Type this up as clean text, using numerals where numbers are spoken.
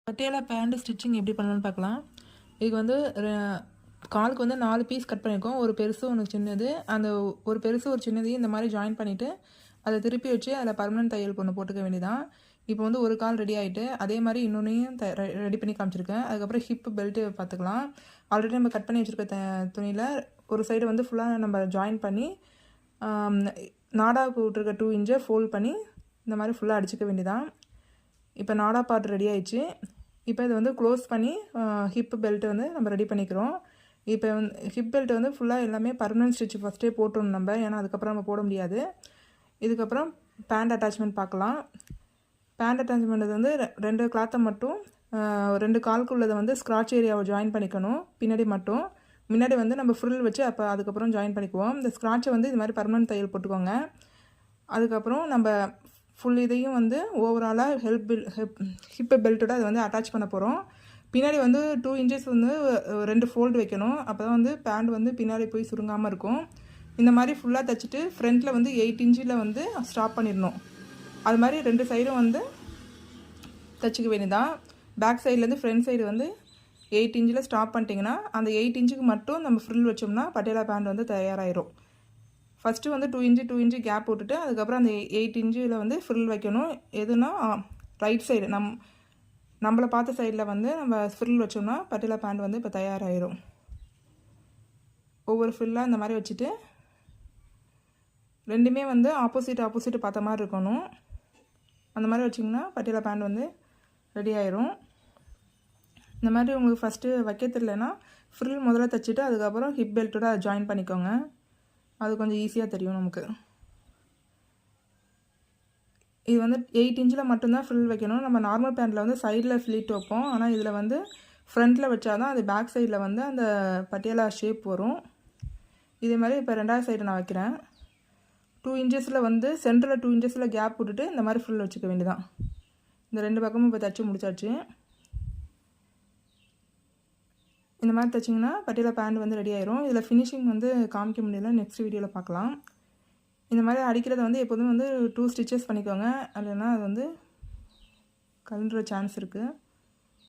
Patiala pant stitching எப்படி பண்ணலான்னு பார்க்கலாம். இதுக்கு வந்து காலுக்கு வந்து 4 பீஸ் கட் பண்ணியிருக்கோம். ஒரு பெருசு ஒன்று சின்னது. அந்த ஒரு பெருசு ஒரு சின்னதையும் இந்த மாதிரி ஜாயின் பண்ணிவிட்டு அதை திருப்பி வச்சு அதில் பர்மனன்ட் தையல் ஒன்று போட்டுக்க வேண்டியதான். இப்போ வந்து ஒரு கால் ரெடி ஆகிட்டு அதே மாதிரி இன்னொன்றையும் ரெடி பண்ணி காமிச்சிருக்கேன். அதுக்கப்புறம் ஹிப் பெல்ட்டு பார்த்துக்கலாம். ஆல்ரெடி நம்ம கட் பண்ணி வச்சுருக்க துணியில் ஒரு சைடு வந்து ஃபுல்லாக நம்ம ஜாயின் பண்ணி நாடாவுக்கு விட்டுருக்க 2 இன்ச்சை ஃபோல்ட் பண்ணி இந்த மாதிரி ஃபுல்லாக அடிச்சுக்க வேண்டியதான். இப்போ நாடா பார்ட் ரெடி ஆயிடுச்சு. இப்போ இதை வந்து க்ளோஸ் பண்ணி ஹிப் பெல்ட்டு வந்து நம்ம ரெடி பண்ணிக்கிறோம். இப்போ வந்து ஹிப் பெல்ட் வந்து ஃபுல்லாக எல்லாமே பர்மனன்ட் ஸ்டிச் ஃபஸ்ட்டே போட்டோம் நம்ம, ஏன்னா அதுக்கப்புறம் நம்ம போட முடியாது. இதுக்கப்புறம் பேண்ட் அட்டாச்மெண்ட் பார்க்கலாம். பேண்ட் அட்டாச்மெண்ட் வந்து 2 கிளாத்தை மட்டும் 2 காலுக்கு உள்ளதை வந்து ஸ்க்ராட்ச் ஏரியாவை ஜாயின் பண்ணிக்கணும். பின்னாடி மட்டும் முன்னாடி வந்து நம்ம ஃப்ரில் வச்சு அப்போ அதுக்கப்புறம் ஜாயின் பண்ணிக்குவோம். இந்த ஸ்க்ராட்சை வந்து இது மாதிரி பர்மனன்ட் தையல் போட்டுக்கோங்க. அதுக்கப்புறம் நம்ம ஃபுல் இதையும் வந்து ஓவராலாக ஹிப் பெல்ட்டோட அதை வந்து அட்டாச் பண்ண போகிறோம். பின்னாடி வந்து 2 இன்ச்சஸ் வந்து 2 ஃபோல்டு வைக்கணும். அப்போ தான் வந்து பேண்ட் வந்து பின்னாடி போய் சுருங்காமல் இருக்கும். இந்த மாதிரி ஃபுல்லாக தைச்சிட்டு ஃப்ரண்ட்டில் வந்து 8 இன்ச்சில் வந்து ஸ்டாப் பண்ணிடணும். அது மாதிரி 2 சைடும் வந்து தைச்சிக்க வேண்டியதான். பேக் சைட்லேருந்து ஃப்ரண்ட் சைடு வந்து 8 இன்ச்சில் ஸ்டாப் பண்ணிட்டிங்கன்னா அந்த 8 இன்ச்சுக்கு மட்டும் நம்ம ஃப்ரில் வச்சோம்னா பட்டியாலா பேண்ட் வந்து தயாராகிடும். ஃபஸ்ட்டு வந்து 2 இன்ச்சு கேப் விட்டுட்டு அதுக்கப்புறம் அந்த 8 இன்ச்சில் வந்து ஃப்ரில் வைக்கணும். எதுனா ரைட் சைடு நம்மளை பார்த்த சைடில் வந்து நம்ம ஃப்ரில் வச்சோம்னா பட்டியாலா பேண்ட் வந்து இப்போ தயாராகிடும். ஒவ்வொரு ஃப்ரில்லாக இந்த மாதிரி வச்சுட்டு ரெண்டுமே வந்து ஆப்போசிட் பார்த்த மாதிரி இருக்கணும். அந்த மாதிரி வச்சிங்கன்னா பட்டியாலா பேண்ட் வந்து ரெடி ஆயிரும். இந்த மாதிரி உங்களுக்கு ஃபஸ்ட்டு வைக்க தெரியலனா ஃப்ரில் முதல்ல தைச்சிட்டு அதுக்கப்புறம் ஹிப் பெல்ட்டோட அதை ஜாயின் பண்ணிக்கோங்க. அது கொஞ்சம் ஈஸியாக தெரியும் நமக்கு. இது வந்து 8 இன்ச்சில் மட்டும்தான் ஃப்ரில் வைக்கணும். நம்ம நார்மல் பேண்டில் வந்து சைடில் ஃப்ளீட் வைப்போம். ஆனால் இதில் வந்து ஃப்ரண்ட்டில் வச்சாதான் அது பேக் சைடில் வந்து அந்த பட்டியாலா ஷேப் வரும். இதே மாதிரி இப்போ 2வது சைடு நான் வைக்கிறேன். 2 இன்ச்சஸில் வந்து சென்டரில் 2 இன்ச்சஸில் கேப் விட்டுட்டு இந்த மாதிரி ஃப்ரில் வச்சுக்க வேண்டியதான். இந்த 2 பக்கமும் இப்போ தைச்சி முடிச்சாச்சு. இந்த மாதிரி தைச்சிங்கன்னா பட்டியாலா பேண்ட் வந்து ரெடி ஆயிரும். இதில் ஃபினிஷிங் வந்து காமிக்க முடியல, நெக்ஸ்ட் வீடியோவில் பார்க்கலாம். இந்த மாதிரி அடிக்கிறத வந்து எப்போதும் வந்து 2 ஸ்டிச்சஸ் பண்ணிக்கோங்க, இல்லைன்னா அது வந்து கலண்டுற சான்ஸ் இருக்குது.